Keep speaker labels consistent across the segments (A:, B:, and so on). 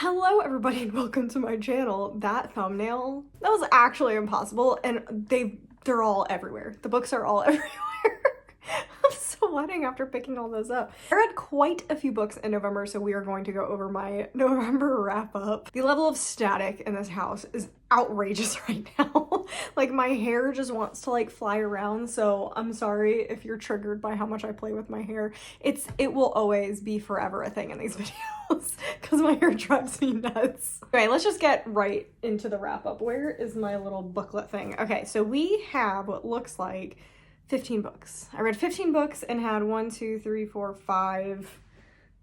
A: Hello everybody and welcome to my channel. That thumbnail, that was actually impossible, and they're all everywhere. The books are all everywhere. I'm sweating after picking all those up. I read quite a few books in November, so we are going to go over my November wrap up. The level of static in this house is outrageous right now. Like, my hair just wants to like fly around, so I'm sorry if you're triggered by how much I play with my hair. It will always be forever a thing in these videos because my hair drives me nuts. Okay, let's just get right into the wrap up. Where is my little booklet thing? Okay, so we have what looks like 15 books. I read 15 books and had 1, 2, 3, 4, 5.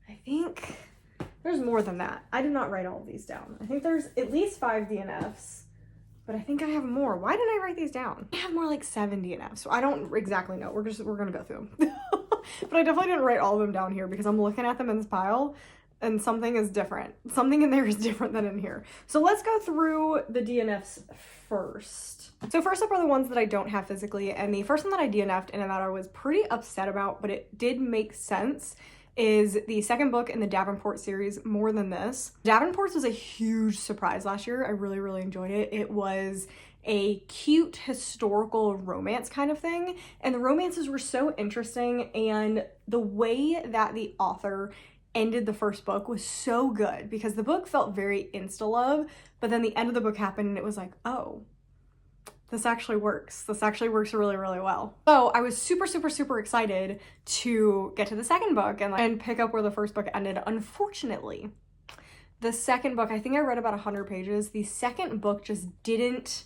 A: I think there's more than that. I did not write all of these down. I think there's at least 5 DNFs, but I think I have more. Why didn't I write these down? I have more like 7 DNFs, so I don't exactly know. We're gonna go through them. But I definitely didn't write all of them down here because I'm looking at them in this pile and something is different. Something in there is different than in here. So let's go through the DNFs first. So first up are the ones that I don't have physically, and the first one that I DNF'd and that I was pretty upset about, but it did make sense, is the second book in the Davenport series, More Than This. Davenport's was a huge surprise last year. I really, really enjoyed it. It was a cute historical romance kind of thing, and the romances were so interesting, and the way that the author ended the first book was so good because the book felt very insta-love, but then the end of the book happened and it was like, oh, this actually works. This actually works really, really well. So I was super, super, super excited to get to the second book and pick up where the first book ended. Unfortunately, the second book, I think I read about 100 pages. The second book just didn't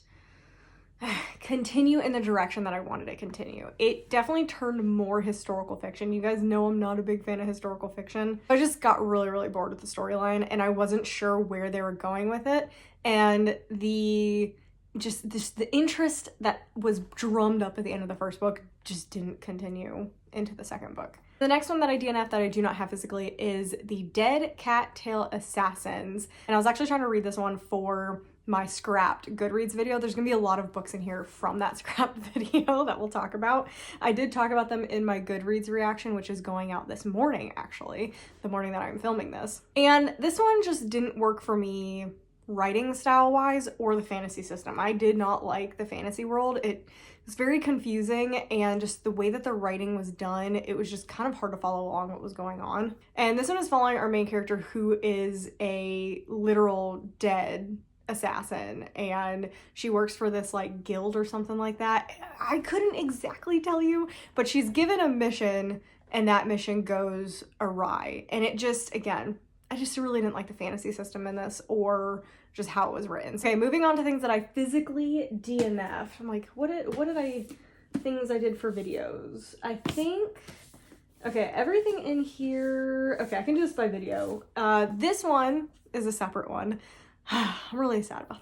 A: continue in the direction that I wanted it to continue. It definitely turned more historical fiction. You guys know I'm not a big fan of historical fiction. I just got really, really bored with the storyline and I wasn't sure where they were going with it. And the interest that was drummed up at the end of the first book just didn't continue into the second book. The next one that I DNF that I do not have physically is The Dead Cattail Assassins. And I was actually trying to read this one for my scrapped Goodreads video. There's gonna be a lot of books in here from that scrapped video that we'll talk about. I did talk about them in my Goodreads reaction, which is going out this morning, actually, the morning that I'm filming this. And this one just didn't work for me writing style wise or the fantasy system. I did not like the fantasy world. It was very confusing, and just the way that the writing was done, it was just kind of hard to follow along what was going on. And this one is following our main character, who is a literal dead assassin, and she works for this like guild or something like that. I couldn't exactly tell you, but she's given a mission and that mission goes awry, and it just, again, I just really didn't like the fantasy system in this or just how it was written. Okay, moving on to things that I physically DNF'd. I'm like, things I did for videos. I think, okay, everything in here, okay, I can do this by video. This one is a separate one. I'm really sad about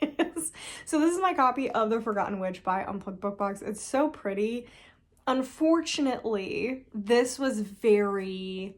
A: this. So this is my copy of The Forgotten Witch by Unplugged book box. It's so pretty. Unfortunately, this was very...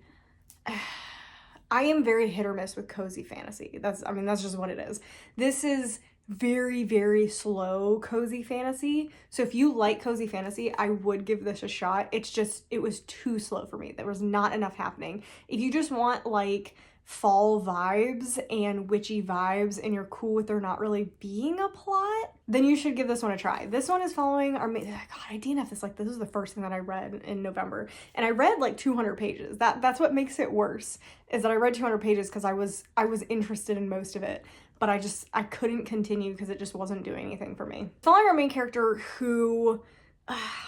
A: I am very hit or miss with cozy fantasy. That's just what it is. This is very, very slow cozy fantasy. So if you like cozy fantasy, I would give this a shot. It was too slow for me. There was not enough happening. If you just want like fall vibes and witchy vibes and you're cool with there not really being a plot, then you should give this one a try. This one is following our God, I DNF this, like, this was the first thing that I read in November, and I read like 200 pages. That's what makes it worse, is that I read 200 pages because I was interested in most of it, but I couldn't continue because it just wasn't doing anything for me. Following our main character, who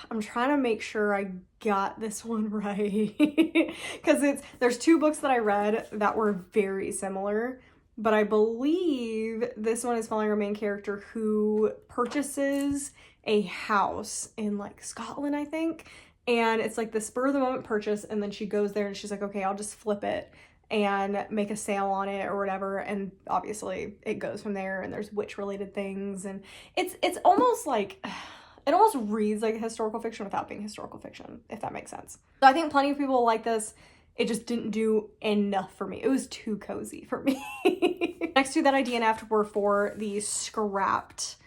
A: I'm trying to make sure I got this one right because there's 2 books that I read that were very similar, but I believe this one is following our main character who purchases a house in like Scotland, I think, and it's like the spur of the moment purchase, and then she goes there and she's like, okay, I'll just flip it and make a sale on it or whatever, and obviously it goes from there, and there's witch related things, and it's almost like it almost reads like a historical fiction without being historical fiction, if that makes sense. So I think plenty of people like this. It just didn't do enough for me. It was too cozy for me. Next 2 that I DNF'd were for the scrapped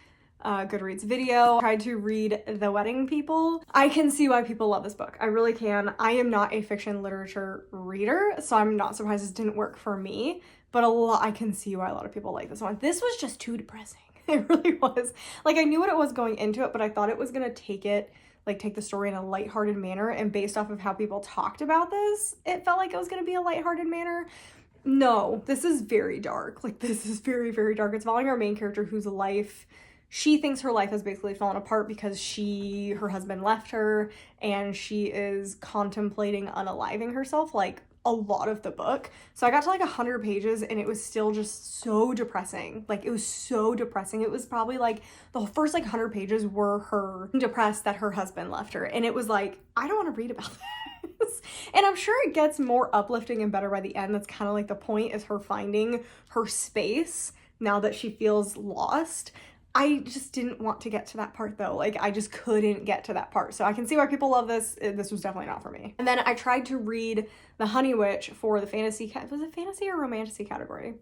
A: Goodreads video. I tried to read The Wedding People. I can see why people love this book. I really can. I am not a fiction literature reader, so I'm not surprised this didn't work for me. but I can see why a lot of people like this one. This was just too depressing. It really was. Like, I knew what it was going into it, but I thought it was gonna take the story in a lighthearted manner, and based off of how people talked about this, it felt like it was gonna be a lighthearted manner. No, this is very dark. Like, this is very, very dark. It's following our main character whose life, she thinks her life has basically fallen apart because her husband left her, and she is contemplating unaliving herself, like, a lot of the book. So I got to like 100 pages and it was still just so depressing. Like, it was so depressing. It was probably like the first like 100 pages were her depressed that her husband left her. And it was like, I don't want to read about this. And I'm sure it gets more uplifting and better by the end. That's kind of like the point, is her finding her space now that she feels lost. I just didn't want to get to that part though. Like, I just couldn't get to that part. So I can see why people love this. This was definitely not for me. And then I tried to read The Honey Witch for the fantasy, was it fantasy or romantasy category?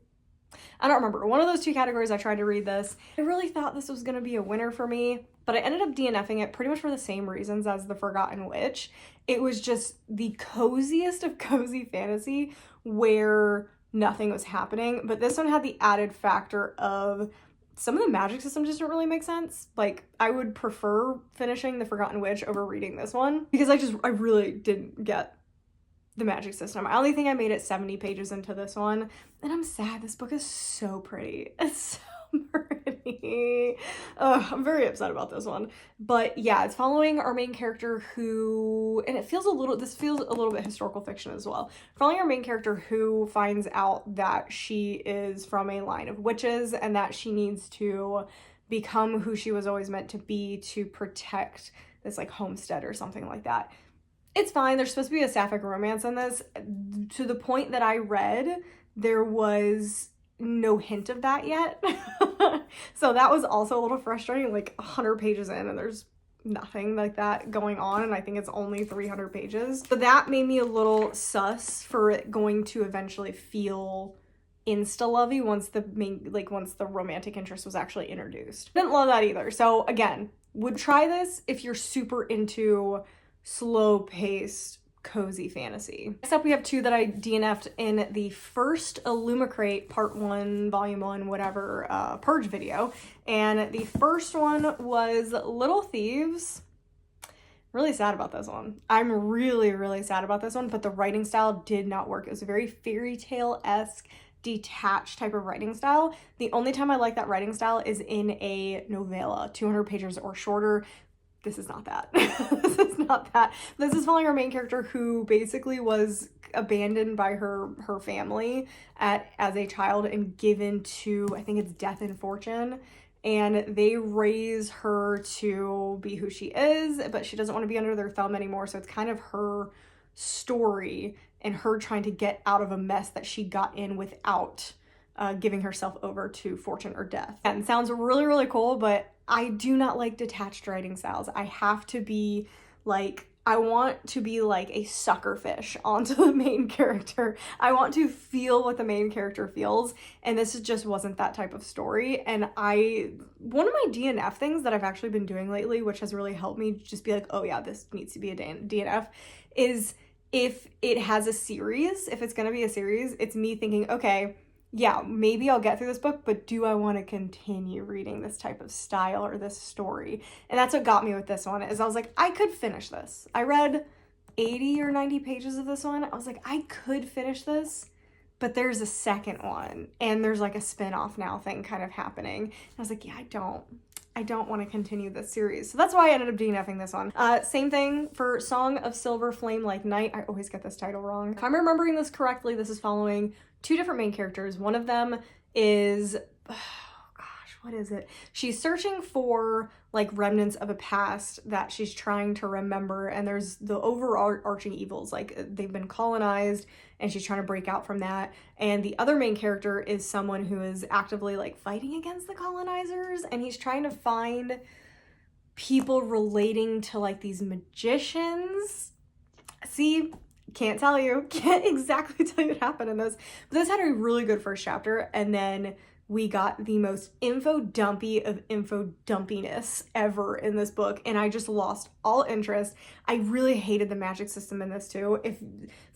A: I don't remember. One of those two categories I tried to read this. I really thought this was gonna be a winner for me, but I ended up DNFing it pretty much for the same reasons as The Forgotten Witch. It was just the coziest of cozy fantasy where nothing was happening, but this one had the added factor of some of the magic systems just don't really make sense. Like, I would prefer finishing The Forgotten Witch over reading this one because I really didn't get the magic system. I only think I made it 70 pages into this one, and I'm sad. This book is so pretty. It's so pretty. I'm very upset about this one. But yeah, it's following our main character who, and this feels a little bit historical fiction as well. Following our main character who finds out that she is from a line of witches and that she needs to become who she was always meant to be to protect this like homestead or something like that. It's fine. There's supposed to be a sapphic romance in this. To the point that I read, there was no hint of that yet. So that was also a little frustrating, like 100 pages in and there's nothing like that going on, and I think it's only 300 pages. So that made me a little sus for it going to eventually feel insta-lovey once the romantic interest was actually introduced. Didn't love that either. So again, would try this if you're super into slow-paced cozy fantasy. Next up, we have two that I DNF'd in the first Illumicrate Part 1, Volume 1, whatever, Purge video. And the first one was Little Thieves. Really sad about this one. I'm really, really sad about this one, but the writing style did not work. It was a very fairy tale-esque, detached type of writing style. The only time I like that writing style is in a novella, 200 pages or shorter. This is not that. This is not that. This is following our main character who basically was abandoned by her family as a child and given to, I think it's Death and Fortune, and they raise her to be who she is, but she doesn't want to be under their thumb anymore. So it's kind of her story and her trying to get out of a mess that she got in without giving herself over to fortune or death. And it sounds really, really cool, but I do not like detached writing styles. I have to be like, I want to be like a sucker fish onto the main character. I want to feel what the main character feels, and this just wasn't that type of story. And one of my DNF things that I've actually been doing lately, which has really helped me just be like, oh yeah, this needs to be a DNF, is if it has a series, if it's gonna be a series, it's me thinking, okay, yeah, maybe I'll get through this book, but do I want to continue reading this type of style or this story? And that's what got me with this one, is I was like, I could finish this. I read 80 or 90 pages of this one. I was like, I could finish this, but there's a second one, and there's like a spin-off now thing kind of happening. And I was like, yeah, I don't want to continue this series. So that's why I ended up DNFing this one. Same thing for Song of Silver Flame Like Night. I always get this title wrong. If I'm remembering this correctly, this is following two different main characters. One of them is, oh gosh, what is it? She's searching for like remnants of a past that she's trying to remember, and there's the overarching evils, like they've been colonized and she's trying to break out from that. And the other main character is someone who is actively like fighting against the colonizers, and he's trying to find people relating to like these magicians. See, can't tell you, can't exactly tell you what happened in this, but this had a really good first chapter, and then we got the most info dumpy of info dumpiness ever in this book, and I just lost all interest. I really hated the magic system in this too. If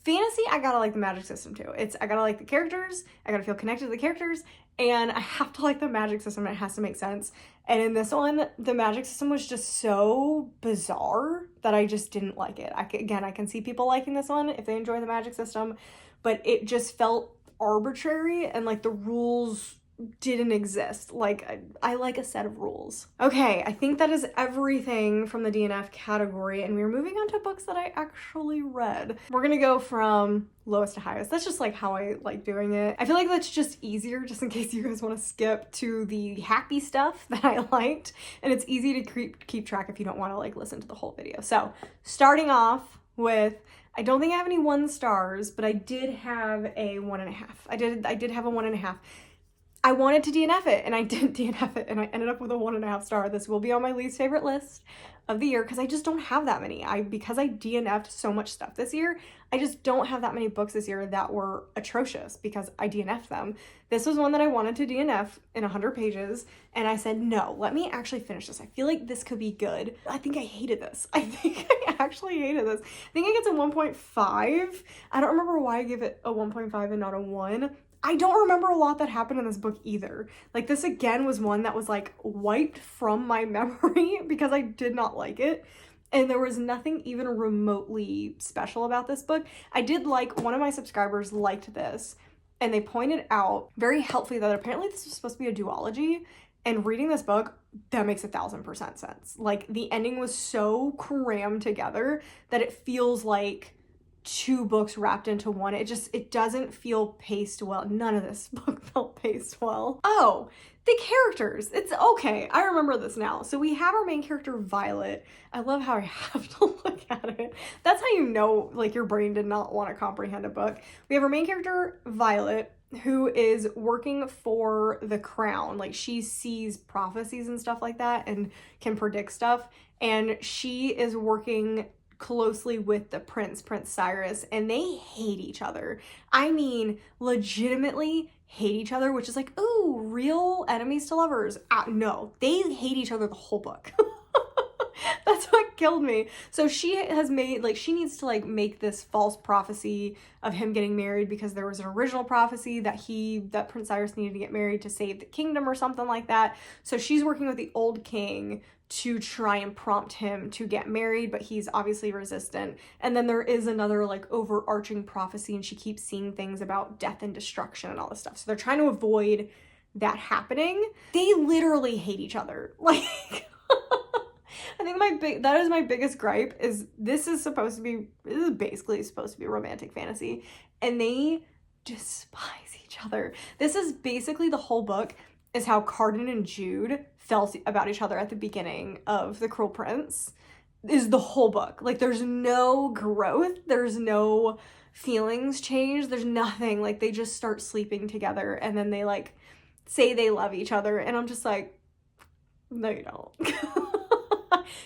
A: fantasy, I gotta like the magic system too. I gotta like the characters, I gotta feel connected to the characters, and I have to like the magic system, and it has to make sense. And in this one, the magic system was just so bizarre that I just didn't like it. I can see people liking this one if they enjoy the magic system, but it just felt arbitrary, and like the rules didn't exist. Like, I like a set of rules. Okay, I think that is everything from the DNF category, and we're moving on to books that I actually read. We're gonna go from lowest to highest. That's just like how I like doing it. I feel like that's just easier, just in case you guys want to skip to the happy stuff that I liked, and it's easy to keep track if you don't want to like listen to the whole video. So starting off with, I don't think I have any 1 stars, but I did have a 1.5. I did have a 1.5. I wanted to DNF it, and I didn't DNF it, and I ended up with a 1.5 star. This will be on my least favorite list of the year because I just don't have that many. Because I DNF'd so much stuff this year, I just don't have that many books this year that were atrocious because I DNF'd them. This was one that I wanted to DNF in 100 pages, and I said, no, let me actually finish this. I feel like this could be good. I think I hated this. I think I actually hated this. I think it gets a 1.5. I don't remember why I gave it a 1.5 and not a 1. I don't remember a lot that happened in this book either. Like, this again was one that was like wiped from my memory because I did not like it. And there was nothing even remotely special about this book. I did like, one of my subscribers liked this, and they pointed out very helpfully that apparently this was supposed to be a duology. And reading this book, that makes 1000% sense. Like, the ending was so crammed together that it feels like 2 books wrapped into one. It doesn't feel paced well. None of this book felt paced well. Oh, the characters. It's okay. I remember this now. So we have our main character, Violet. I love how I have to look at it. That's how you know, like, your brain did not want to comprehend a book. We have our main character, Violet, who is working for the crown. Like, she sees prophecies and stuff like that and can predict stuff. And she is working closely with the Prince Cyrus, and they hate each other. I mean, legitimately hate each other, which is like, ooh, real enemies to lovers. No, they hate each other the whole book. That's what killed me. So she has made, like, she needs to like make this false prophecy of him getting married because there was an original prophecy that Prince Cyrus needed to get married to save the kingdom or something like that. So she's working with the old king to try and prompt him to get married, but he's obviously resistant. And then there is another like overarching prophecy, and she keeps seeing things about death and destruction and all this stuff. So they're trying to avoid that happening. They literally hate each other. Like, I think that is my biggest gripe, is this is basically supposed to be romantic fantasy, and they despise each other. This is basically the whole book, is how Cardan and Jude felt about each other at the beginning of The Cruel Prince, is the whole book. Like, there's no growth, there's no feelings change, there's nothing. Like, they just start sleeping together, and then they like say they love each other, and I'm just like, no, you don't.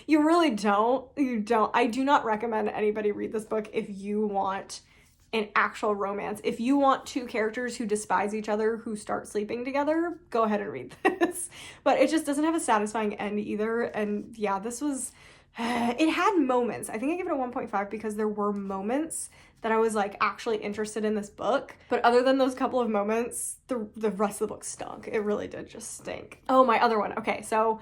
A: You really don't. You don't. I do not recommend anybody read this book if you want an actual romance. If you want 2 characters who despise each other who start sleeping together, go ahead and read this. But it just doesn't have a satisfying end either. And yeah, this was, it had moments. I think I give it a 1.5 because there were moments that I was like actually interested in this book. But other than those couple of moments, the rest of the book stunk. It really did just stink. Oh, my other one. Okay, so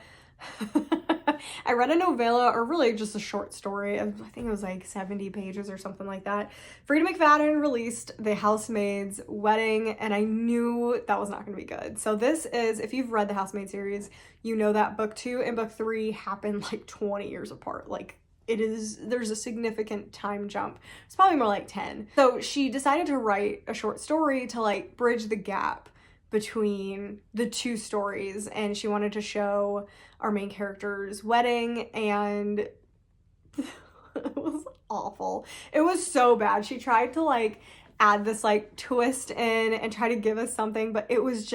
A: I read a novella, or really just a short story. I think it was like 70 pages or something like that. Frida McFadden released The Housemaid's Wedding, and I knew that was not going to be good. So this is, if you've read the Housemaid series, you know that book 2 and book 3 happened like 20 years apart. Like, there's a significant time jump. It's probably more like 10. So she decided to write a short story to like bridge the gap between the 2 stories, and she wanted to show our main character's wedding, and it was awful. It was so bad. She tried to like add this like twist in and try to give us something, but it was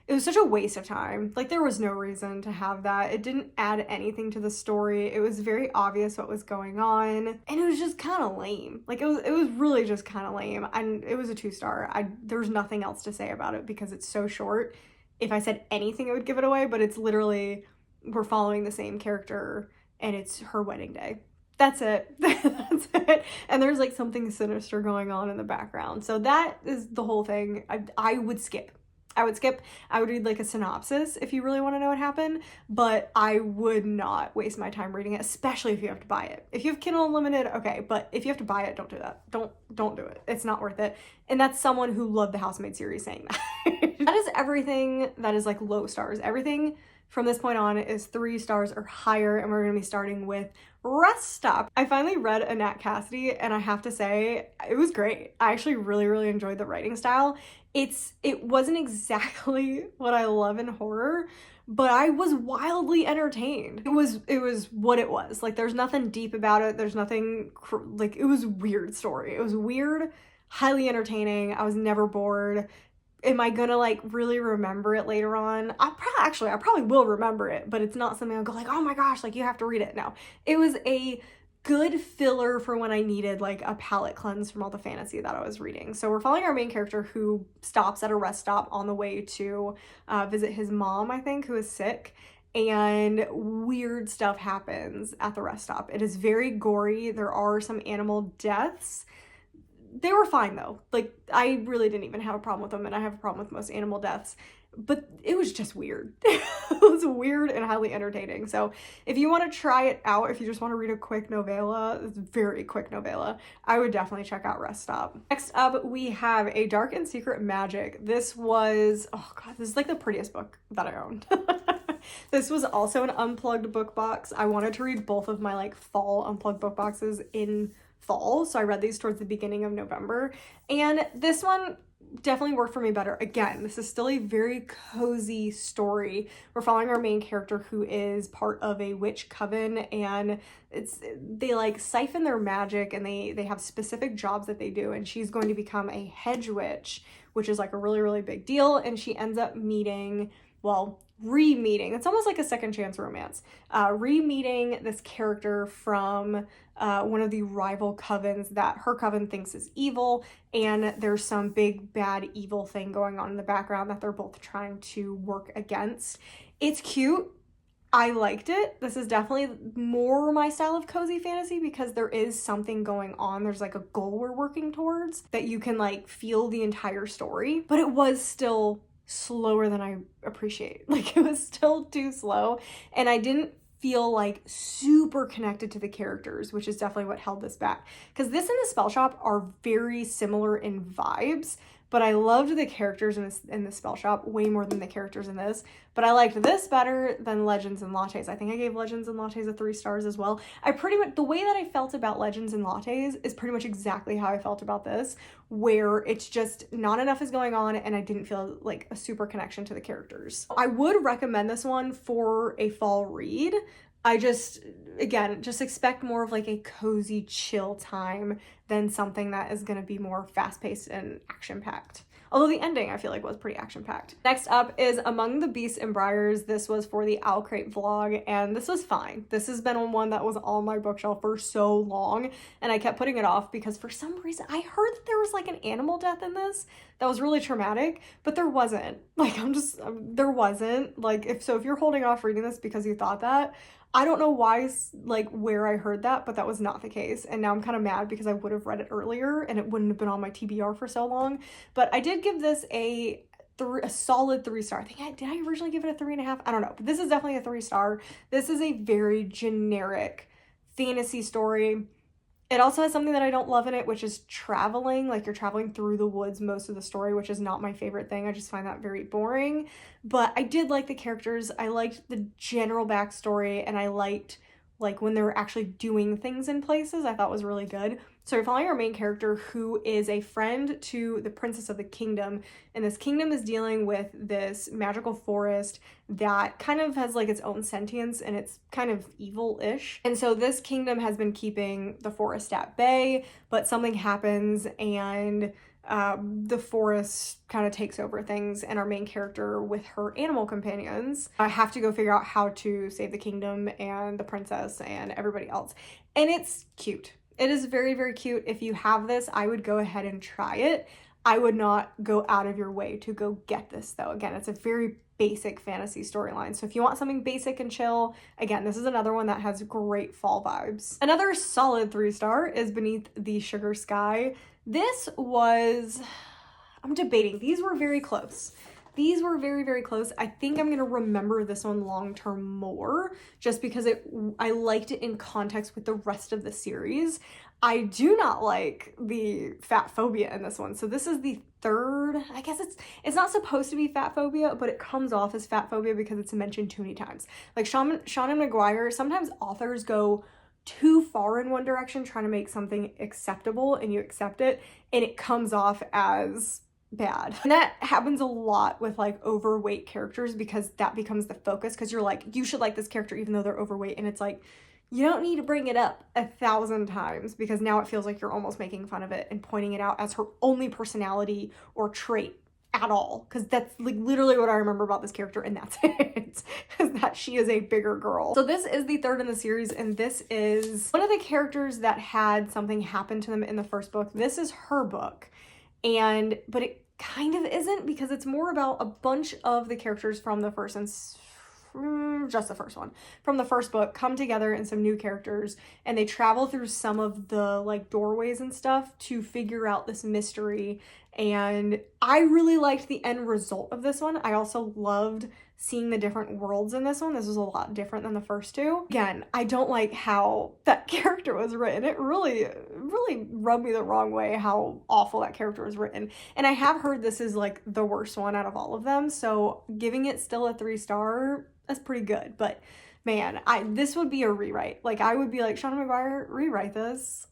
A: It was such a waste of time. Like, there was no reason to have that. It didn't add anything to the story. It was very obvious what was going on, and it was just kind of lame. Like, it was really just kind of lame, and it was a 2-star. There's nothing else to say about it because it's so short. If I said anything, it would give it away, but it's literally, we're following the same character, and it's her wedding day. That's it. That's it. And there's like something sinister going on in the background. So that is the whole thing. I would skip. I would skip. I would read like a synopsis if you really want to know what happened, but I would not waste my time reading it, especially if you have to buy it. If you have Kindle Unlimited, okay, but if you have to buy it, don't do that. Don't do it. It's not worth it. And that's someone who loved the Housemaid series saying that. That is everything that is like low stars. Everything from this point on is 3 stars or higher, and we're going to be starting with Rest Stop. I finally read a Nat Cassidy, and I have to say, it was great. I actually really, really enjoyed the writing style. It wasn't exactly what I love in horror, but I was wildly entertained. It was what it was. Like, there's nothing deep about it. There's nothing, like, it was a weird story. It was weird, highly entertaining. I was never bored. Am I gonna like really remember it later on? I probably will remember it, but it's not something I'll go like, oh my gosh, like you have to read it. No, it was a good filler for when I needed like a palate cleanse from all the fantasy that I was reading. So we're following our main character who stops at a rest stop on the way to visit his mom, I think, who is sick. And weird stuff happens at the rest stop. It is very gory. There are some animal deaths. They were fine though. Like, I really didn't even have a problem with them, and I have a problem with most animal deaths, but it was just weird. It was weird and highly entertaining. So if you want to try it out, if you just want to read a quick novella, it's a very quick novella, I would definitely check out Rest Stop. Next up, we have A Dark and Secret Magic. This was, oh god, this is like the prettiest book that I owned. This was also an Unplugged book box. I wanted to read both of my like fall Unplugged book boxes in fall, so I read these towards the beginning of November, and this one definitely worked for me better. Again, this is still a very cozy story. We're following our main character who is part of a witch coven, and they like siphon their magic, and they have specific jobs that they do, and she's going to become a hedge witch, which is like a really, really big deal. And she ends up meeting, well, re-meeting, it's almost like a second chance romance, re-meeting this character from one of the rival covens that her coven thinks is evil, and there's some big bad evil thing going on in the background that they're both trying to work against. It's cute. I liked it. This is definitely more my style of cozy fantasy because there is something going on. There's like a goal we're working towards that you can like feel the entire story, but it was still slower than I appreciate. Like, it was still too slow, and I didn't feel like super connected to the characters, which is definitely what held this back. Because this and The Spell Shop are very similar in vibes, but I loved the characters in the Spell Shop way more than the characters in this. But I liked this better than Legends and Lattes. I think I gave Legends and Lattes a 3 stars as well. I pretty much, the way that I felt about Legends and Lattes is pretty much exactly how I felt about this, where it's just not enough is going on, and I didn't feel like a super connection to the characters. I would recommend this one for a fall read. I just, again, just expect more of like a cozy, chill time than something that is going to be more fast-paced and action-packed. Although the ending, I feel like, was pretty action-packed. Next up is Among the Beasts and Briars. This was for the Owl Crate vlog, and this was fine. This has been one that was on my bookshelf for so long, and I kept putting it off because for some reason, I heard that there was like an animal death in this that was really traumatic, but there wasn't. Like, there wasn't. Like, if you're holding off reading this because you thought that, I don't know why, like, where I heard that, but that was not the case. And now I'm kind of mad because I would have read it earlier and it wouldn't have been on my TBR for so long. But I did give this a solid 3 star. Did I originally give it a 3.5? I don't know. But this is definitely a 3 star. This is a very generic fantasy story. It also has something that I don't love in it, which is traveling. Like, you're traveling through the woods most of the story, which is not my favorite thing. I just find that very boring. But I did like the characters. I liked the general backstory, and I liked, like, when they were actually doing things in places. I thought was really good. So we're following our main character, who is a friend to the princess of the kingdom, and this kingdom is dealing with this magical forest that kind of has like its own sentience, and it's kind of evil-ish. And so this kingdom has been keeping the forest at bay, but something happens, and the forest kind of takes over things, and our main character with her animal companions have to go figure out how to save the kingdom and the princess and everybody else. And it's cute. It is very, very cute. If you have this, I would go ahead and try it. I would not go out of your way to go get this though. Again, it's a very basic fantasy storyline. So if you want something basic and chill, again, this is another one that has great fall vibes. Another solid 3-star is Beneath the Sugar Sky. This was, I'm debating. These were very close. These were very, very close. I think I'm going to remember this one long-term more just because I liked it in context with the rest of the series. I do not like the fat phobia in this one. So this is the third, I guess it's not supposed to be fat phobia, but it comes off as fat phobia because it's mentioned too many times. Like Sean and Maguire, sometimes authors go too far in one direction trying to make something acceptable and you accept it and it comes off as bad. And that happens a lot with like overweight characters because that becomes the focus because you're like, you should like this character even though they're overweight, and it's like, you don't need to bring it up 1,000 times because now it feels like you're almost making fun of it and pointing it out as her only personality or trait at all, because that's like literally what I remember about this character, and that's it, is that she is a bigger girl. So this is the third in the series, and this is one of the characters that had something happen to them in the first book. This is her book, but it kind of isn't because it's more about a bunch of the characters from the first and just the first one from the first book come together and some new characters, and they travel through some of the like doorways and stuff to figure out this mystery. And I really liked the end result of this one. I also loved seeing the different worlds in this one. This was a lot different than the first two. Again, I don't like how that character was written. It really rubbed me the wrong way how awful that character was written. And I have heard this is like the worst one out of all of them. So giving it still a 3-star, that's pretty good. But man, this would be a rewrite. Like I would be like, Sean McGuire, rewrite this,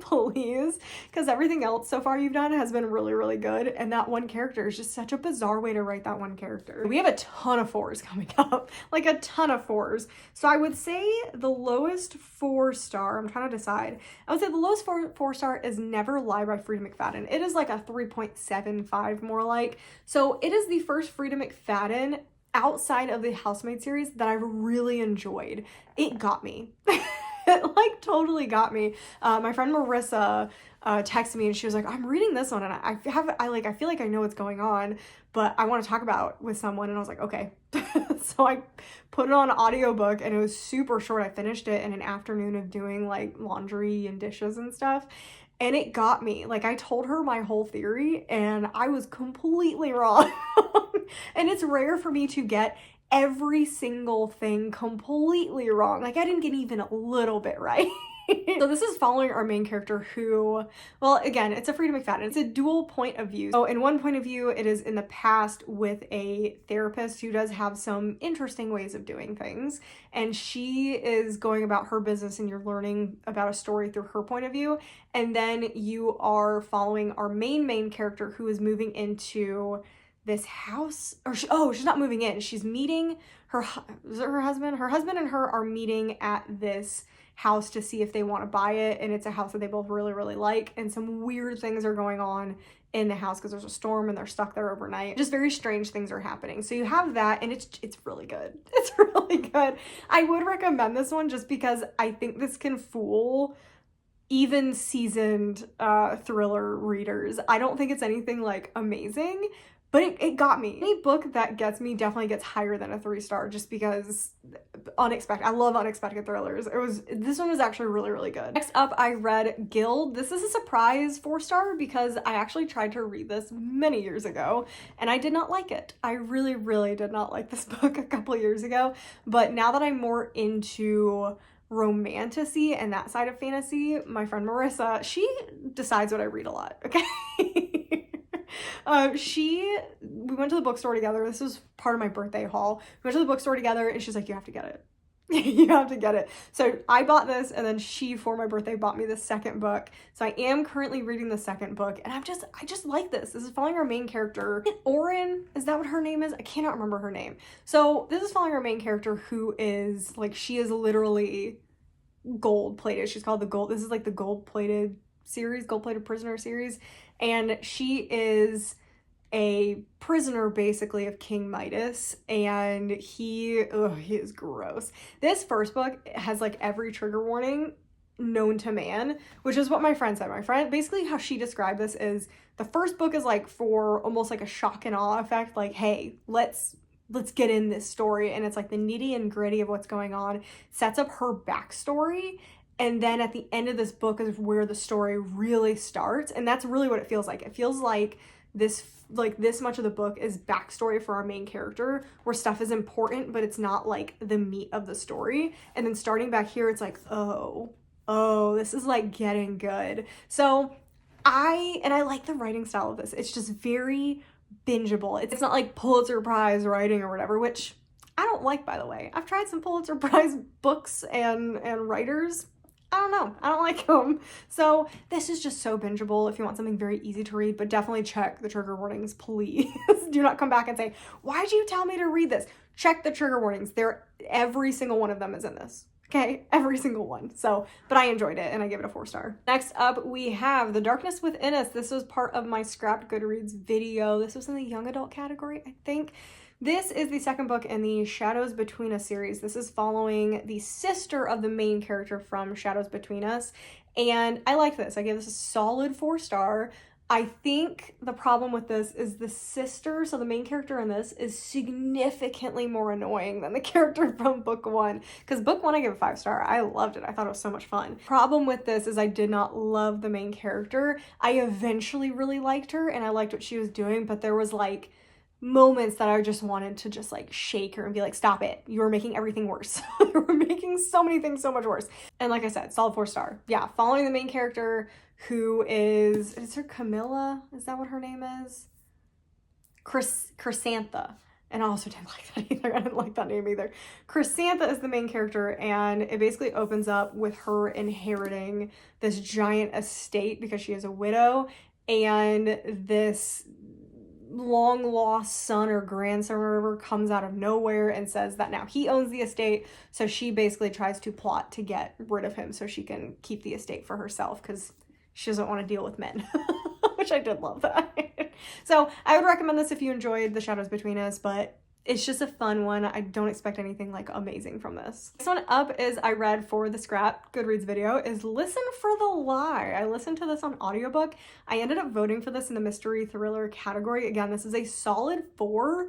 A: please. Because everything else so far you've done has been really, really good. And that one character is just such a bizarre way to write that one character. We have a ton of 4s coming up, like a ton of 4s. So I would say the lowest 4-star, I'm trying to decide. I would say the lowest 4-star is Never Lie by Frida McFadden. It is like a 3.75 more like. So it is the first Frida McFadden outside of the Housemaid series that I've really enjoyed. It got me. It like totally got me. My friend Marissa texted me and she was like, I'm reading this one and I feel like I know what's going on, but I want to talk about it with someone. And I was like, okay. So I put it on audiobook and it was super short. I finished it in an afternoon of doing like laundry and dishes and stuff. And it got me. Like I told her my whole theory and I was completely wrong. And it's rare for me to get every single thing completely wrong. Like I didn't get even a little bit right. So this is following our main character who, well, again, it's a Frida McFadden. It's a dual point of view. So in one point of view, it is in the past with a therapist who does have some interesting ways of doing things. And she is going about her business and you're learning about a story through her point of view. And then you are following our main character who is moving into this house, or she's not moving in. She's meeting her husband. Her husband and her are meeting at this house to see if they want to buy it, and it's a house that they both really, really like, and some weird things are going on in the house because there's a storm and they're stuck there overnight. Just very strange things are happening. So you have that, and it's really good. It's really good. I would recommend this one just because I think this can fool even seasoned thriller readers. I don't think it's anything like amazing, but it got me. Any book that gets me definitely gets higher than a 3-star just because unexpected. I love unexpected thrillers. This one was actually really, really good. Next up, I read Guild. This is a surprise 4-star because I actually tried to read this many years ago and I did not like it. I really, really did not like this book a couple years ago. But now that I'm more into romantasy and that side of fantasy, my friend Marissa, she decides what I read a lot, okay? We went to the bookstore together. This was part of my birthday haul. We went to the bookstore together and she's like, you have to get it. You have to get it. So I bought this and then she, for my birthday, bought me the second book. So I am currently reading the second book and I just like this. This is following our main character. Oren, is that what her name is? I cannot remember her name. So this is following our main character who is like, she is literally gold plated. She's called the gold. This is like the gold plated series, gold plated prisoner series. and she is a prisoner basically of King Midas, and he is gross. This first book has like every trigger warning known to man, which is what my friend said. My friend, basically how she described this is the first book is like for almost like a shock and awe effect, like, hey, let's get in this story, and it's like the nitty and gritty of what's going on, sets up her backstory, and then at the end of this book is where the story really starts, and that's really what it feels like. It feels like this much of the book is backstory for our main character, where stuff is important, but it's not like the meat of the story. And then starting back here, it's like, oh, this is like getting good. So I like the writing style of this. It's just very bingeable. It's not like Pulitzer Prize writing or whatever, which I don't like, by the way. I've tried some Pulitzer Prize books and writers. I don't know. I don't like them. So this is just so bingeable if you want something very easy to read, but definitely check the trigger warnings, please. Do not come back and say, why'd you tell me to read this? Check the trigger warnings. Every single one of them is in this. Okay, every single one. So, but I enjoyed it and I give it a 4-star. Next up, we have The Darkness Within Us. This was part of my scrapped Goodreads video. This was in the young adult category, I think. This is the second book in the Shadows Between Us series. This is following the sister of the main character from Shadows Between Us. And I like this. I gave this a solid 4-star. I think the problem with this is the sister, so the main character in this, is significantly more annoying than the character from book 1. Because book 1 I gave a 5-star. I loved it. I thought it was so much fun. Problem with this is I did not love the main character. I eventually really liked her and I liked what she was doing, but there was like moments that I just wanted to just like shake her and be like, stop it. You're making everything worse. You're making so many things so much worse. And like I said, solid 4-star. Yeah, following the main character, who is her Camilla? Is that what her name is? Chrysantha. And I also didn't like that either. I didn't like that name either. Chrysantha is the main character, and it basically opens up with her inheriting this giant estate because she is a widow, and this long lost son or grandson or whatever comes out of nowhere and says that now he owns the estate. So she basically tries to plot to get rid of him so she can keep the estate for herself because she doesn't want to deal with men, which I did love that. So I would recommend this if you enjoyed The Shadows Between Us, but it's just a fun one. I don't expect anything like amazing from this. Next one up is I read for the scrap Goodreads video is Listen for the Lie. I listened to this on audiobook. I ended up voting for this in the mystery thriller category. Again, this is a solid 4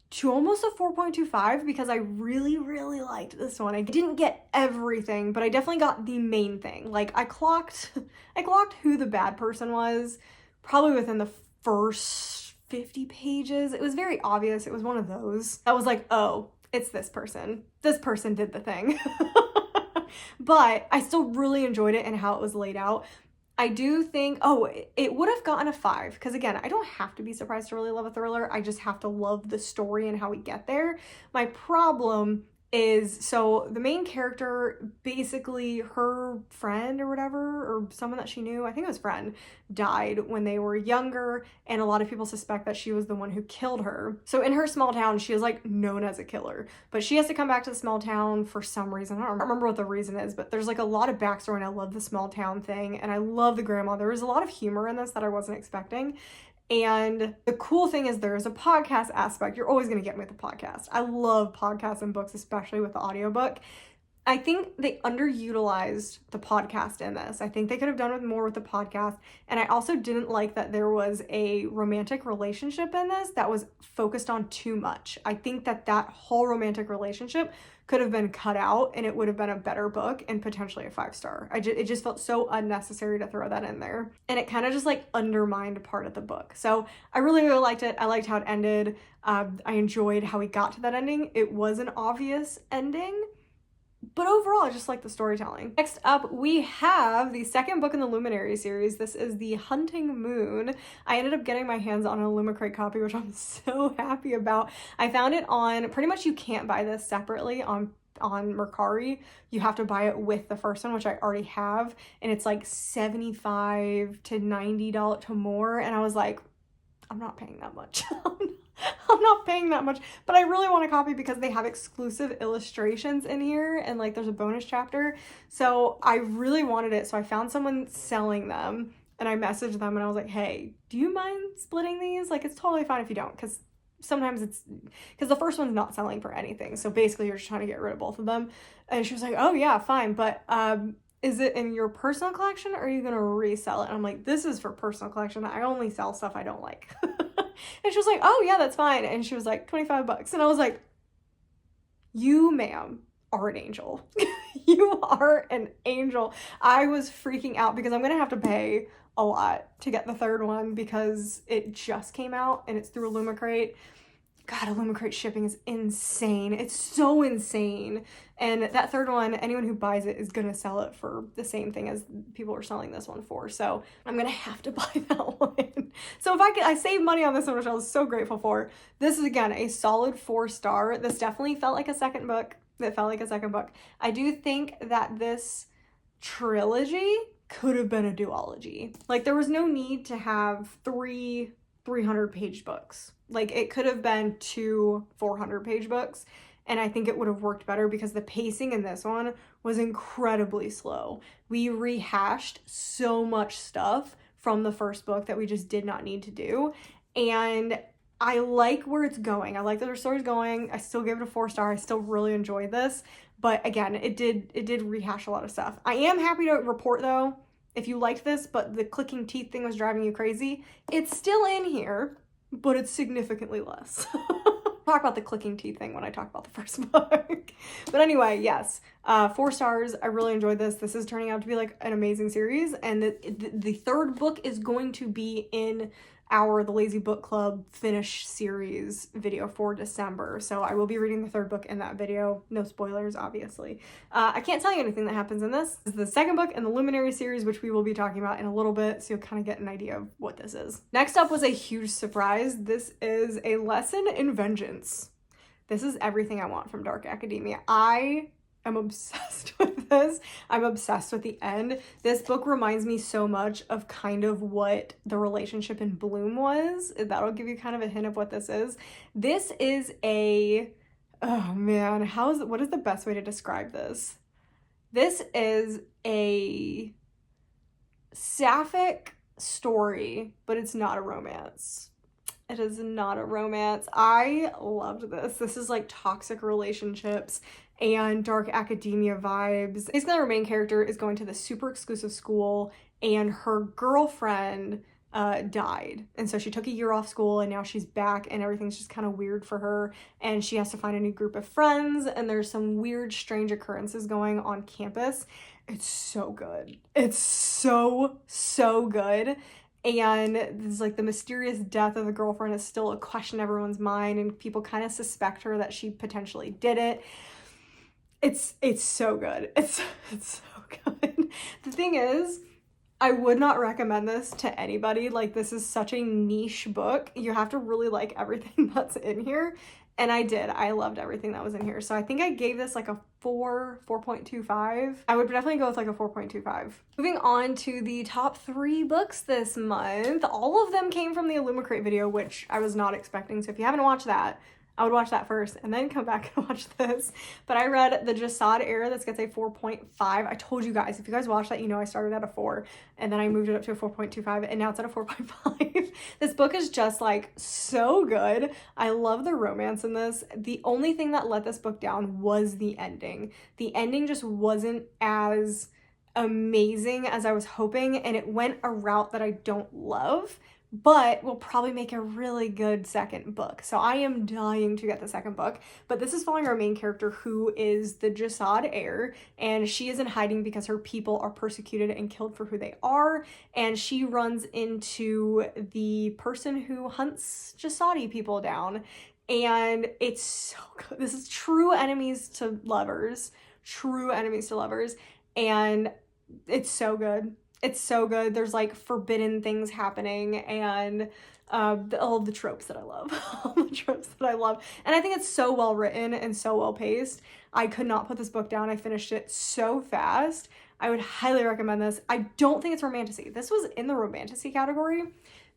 A: to almost a 4.25 because I really, really liked this one. I didn't get everything, but I definitely got the main thing. Like I clocked who the bad person was probably within the first 50 pages. It was very obvious. It was one of those. I was like, oh, it's this person. This person did the thing. But I still really enjoyed it and how it was laid out. I do think, it would have gotten a 5 because again, I don't have to be surprised to really love a thriller. I just have to love the story and how we get there. My problem is, so the main character, basically her friend or whatever, or someone that she knew, I think it was friend, died when they were younger, and a lot of people suspect that she was the one who killed her. So in her small town, she is like known as a killer, but she has to come back to the small town for some reason. I don't remember what the reason is, but there's like a lot of backstory, and I love the small town thing, and I love the grandma. There was a lot of humor in this that I wasn't expecting. And the cool thing is there's a podcast aspect. You're always going to get me with a podcast. I love podcasts and books, especially with the audiobook. I think they underutilized the podcast in this. I think they could have done more with the podcast. And I also didn't like that there was a romantic relationship in this that was focused on too much. I think that whole romantic relationship could have been cut out and it would have been a better book and potentially a 5-star. It just felt so unnecessary to throw that in there. And it kind of just like undermined part of the book. So I really, really liked it. I liked how it ended. I enjoyed how we got to that ending. It was an obvious ending, but overall, I just like the storytelling. Next up, we have the second book in the Luminary series. This is The Hunting Moon. I ended up getting my hands on a Lumicrate copy, which I'm so happy about. I found it on, pretty much you can't buy this separately on Mercari. You have to buy it with the first one, which I already have, and it's like $75 to $90 to more, and I was like, I'm not paying that much. I'm not paying that much, but I really want a copy because they have exclusive illustrations in here and like there's a bonus chapter. So I really wanted it. So I found someone selling them and I messaged them and I was like, hey, do you mind splitting these? Like, it's totally fine if you don't, because sometimes because the first one's not selling for anything. So basically you're just trying to get rid of both of them. And she was like, oh yeah, fine. But is it in your personal collection or are you going to resell it? And I'm like, this is for personal collection. I only sell stuff I don't like. And she was like, oh yeah, that's fine. And she was like, $25. And I was like, you, ma'am, are an angel. You are an angel. I was freaking out because I'm going to have to pay a lot to get the third one because it just came out and it's through Illumicrate. God, Illumicrate shipping is insane. It's so insane. And that third one, anyone who buys it is going to sell it for the same thing as people are selling this one for. So I'm going to have to buy that one. So if I saved money on this one, which I was so grateful for. This is, again, a solid 4-star. This definitely felt like a second book. It felt like a second book. I do think that this trilogy could have been a duology. Like, there was no need to have 3 300-page books. Like, it could have been 2 400-page books, and I think it would have worked better because the pacing in this one was incredibly slow. We rehashed so much stuff from the first book that we just did not need to do, and I like where it's going. I like that the story's going. I still give it a 4-star. I still really enjoyed this, but again, it did rehash a lot of stuff. I am happy to report, though, if you liked this, but the clicking teeth thing was driving you crazy, it's still in here, but it's significantly less. Talk about the clicking teeth thing when I talk about the first book. But anyway, yes, 4 stars. I really enjoyed this. This is turning out to be like an amazing series, and the third book is going to be in the Lazy Book Club finish series video for December. So I will be reading the third book in that video. No spoilers, obviously. I can't tell you anything that happens in this. This is the second book in the Luminary series, which we will be talking about in a little bit, so you'll kind of get an idea of what this is. Next up was a huge surprise. This is A Lesson in Vengeance. This is everything I want from Dark Academia. I'm obsessed with this. I'm obsessed with the end. This book reminds me so much of kind of what the relationship in Bloom was. That'll give you kind of a hint of what this is. This is oh man, what is the best way to describe this? This is a sapphic story, but it's not a romance. It is not a romance. I loved this. This is like toxic relationships and Dark Academia vibes. Basically, our main character is going to this super exclusive school, and her girlfriend died. And so she took a year off school, and now she's back, and everything's just kind of weird for her, and she has to find a new group of friends, and there's some weird, strange occurrences going on campus. It's so good. It's so, so good. And this is like the mysterious death of the girlfriend is still a question in everyone's mind, and people kind of suspect her that she potentially did it. It's so good. It's so good. The thing is, I would not recommend this to anybody. Like, this is such a niche book. You have to really like everything that's in here. And I did. I loved everything that was in here. So I think I gave this like a 4.25. I would definitely go with like a 4.25. Moving on to the top 3 books this month. All of them came from the Illumicrate video, which I was not expecting. So if you haven't watched that, I would watch that first and then come back and watch this. But I read The Jasad Heir. This gets a 4.5. I told you guys, if you guys watched that, you know I started at a 4 and then I moved it up to a 4.25 and now it's at a 4.5. This book is just like so good. I love the romance in this. The only thing that let this book down was the ending. The ending just wasn't as amazing as I was hoping, and it went a route that I don't love, but will probably make a really good second book. So I am dying to get the second book, but this is following our main character, who is the Jasad Heir, and she is in hiding because her people are persecuted and killed for who they are, and she runs into the person who hunts Jasadi people down, and it's so good. This is true enemies to lovers, and it's so good. It's so good. There's like forbidden things happening, and all the tropes that I love. All the tropes that I love. And I think it's so well written and so well paced. I could not put this book down. I finished it so fast. I would highly recommend this. I don't think it's romantasy. This was in the romantasy category.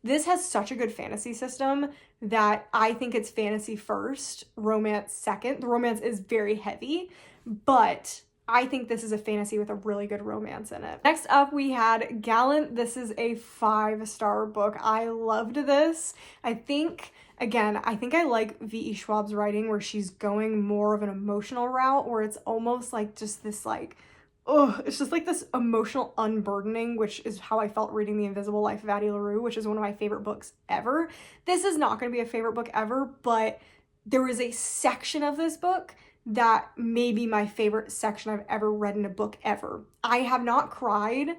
A: This has such a good fantasy system that I think it's fantasy first, romance second. The romance is very heavy, but I think this is a fantasy with a really good romance in it. Next up, we had Gallant. This is a 5-star book. I loved this. I think I like V.E. Schwab's writing where she's going more of an emotional route, where it's almost like just this like, oh, it's just like this emotional unburdening, which is how I felt reading The Invisible Life of Addie LaRue, which is one of my favorite books ever. This is not going to be a favorite book ever, but there is a section of this book that may be my favorite section I've ever read in a book ever. I have not cried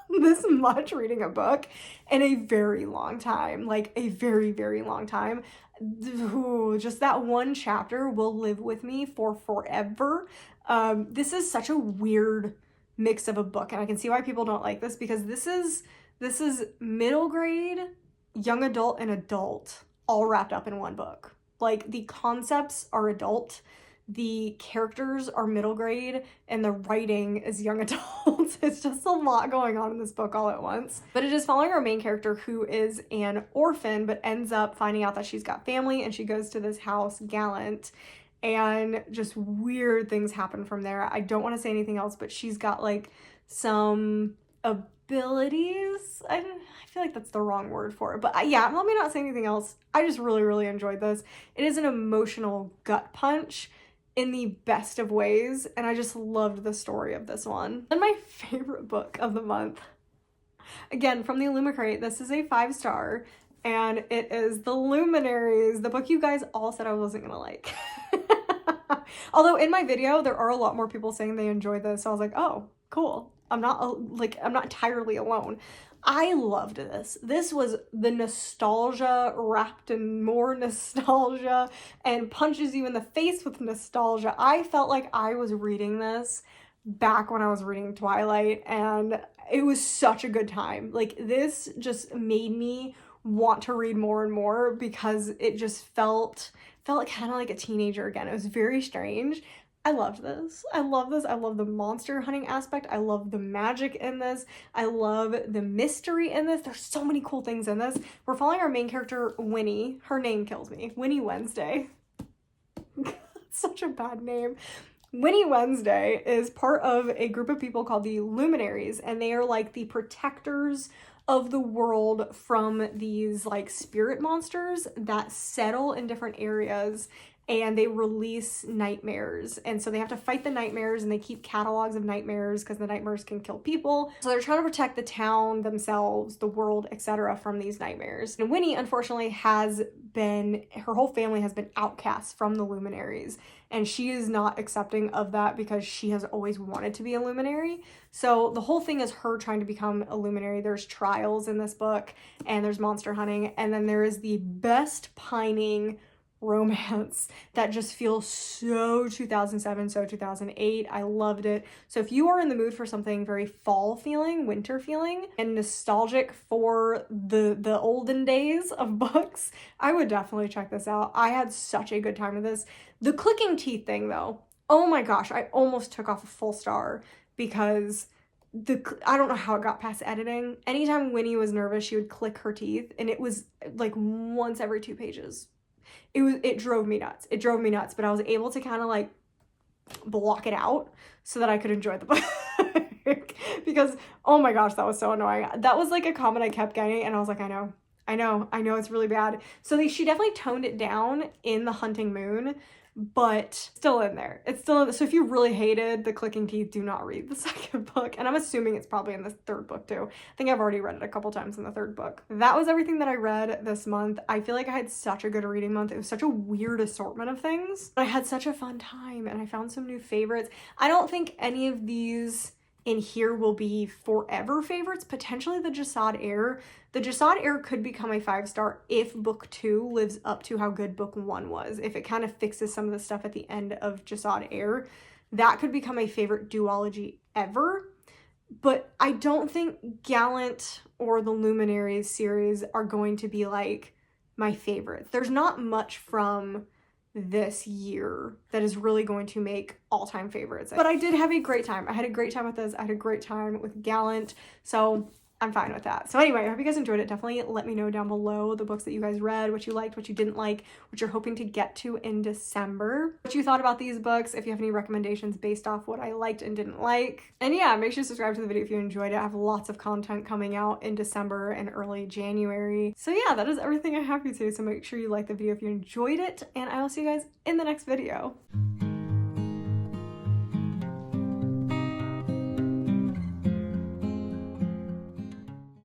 A: this much reading a book in a very long time, like a very, very long time. Ooh, just that one chapter will live with me for forever. This is such a weird mix of a book, and I can see why people don't like this, because this is middle grade, young adult, and adult all wrapped up in one book. Like, the concepts are adult, the characters are middle grade, and the writing is young adult. It's just a lot going on in this book all at once. But it is following our main character, who is an orphan, but ends up finding out that she's got family, and she goes to this house, Gallant, and just weird things happen from there. I don't want to say anything else, but she's got like some abilities. I feel like that's the wrong word for it, but yeah, let me not say anything else. I just really, really enjoyed this. It is an emotional gut punch in the best of ways, and I just loved the story of this one. And my favorite book of the month, again, from the Illumicrate, this is a 5-star, and it is The Luminaries, the book you guys all said I wasn't gonna like. Although in my video, there are a lot more people saying they enjoyed this, so I was like, oh, cool. I'm not entirely alone. I loved this. This was the nostalgia wrapped in more nostalgia and punches you in the face with nostalgia. I felt like I was reading this back when I was reading Twilight, and it was such a good time. Like, this just made me want to read more and more, because it just felt like kind of like a teenager again. It was very strange. I loved this. I love this. I love the monster hunting aspect. I love the magic in this. I love the mystery in this. There's so many cool things in this. We're following our main character, Winnie. Her name kills me. Winnie Wednesday. Such a bad name. Winnie Wednesday is part of a group of people called the Luminaries, and they are like the protectors of the world from these like spirit monsters that settle in different areas, and they release nightmares. And so they have to fight the nightmares, and they keep catalogs of nightmares because the nightmares can kill people. So they're trying to protect the town, themselves, the world, etc. from these nightmares. And Winnie, unfortunately, her whole family has been outcast from the Luminaries, and she is not accepting of that because she has always wanted to be a luminary. So the whole thing is her trying to become a luminary. There's trials in this book, and there's monster hunting, and then there is the best pining romance that just feels so 2007, so 2008. I loved it. So if you are in the mood for something very fall feeling, winter feeling, and nostalgic for the olden days of books, I would definitely check this out. I had such a good time with this. The clicking teeth thing though, oh my gosh, I almost took off a full star because I don't know how it got past editing. Anytime Winnie was nervous, she would click her teeth, and it was like once every 2 pages. It drove me nuts. It drove me nuts, but I was able to kind of like block it out so that I could enjoy the book. Because, oh my gosh, that was so annoying. That was like a comment I kept getting, and I was like, I know it's really bad. So she definitely toned it down in The Hunting Moon, but still in there. It's still in there. So if you really hated the clicking teeth, do not read the second book. And I'm assuming it's probably in the third book too. I think I've already read it a couple times in the third book. That was everything that I read this month. I feel like I had such a good reading month. It was such a weird assortment of things. I had such a fun time, and I found some new favorites. I don't think any of these in here will be forever favorites. Potentially the Jasad Heir. The Jasad Heir could become a 5-star if book 2 lives up to how good book 1 was. If it kind of fixes some of the stuff at the end of Jasad Heir, that could become a favorite duology ever. But I don't think Gallant or the Luminaries series are going to be like my favorites. There's not much from this year that is really going to make all-time favorites. But I did have a great time. I had a great time with this. I had a great time with Gallant. So I'm fine with that. So anyway, I hope you guys enjoyed it. Definitely let me know down below the books that you guys read, what you liked, what you didn't like, what you're hoping to get to in December, what you thought about these books, if you have any recommendations based off what I liked and didn't like. And yeah, make sure to subscribe to the video if you enjoyed it. I have lots of content coming out in December and early January. So yeah, that is everything I have for you today. So make sure you like the video if you enjoyed it, and I will see you guys in the next video.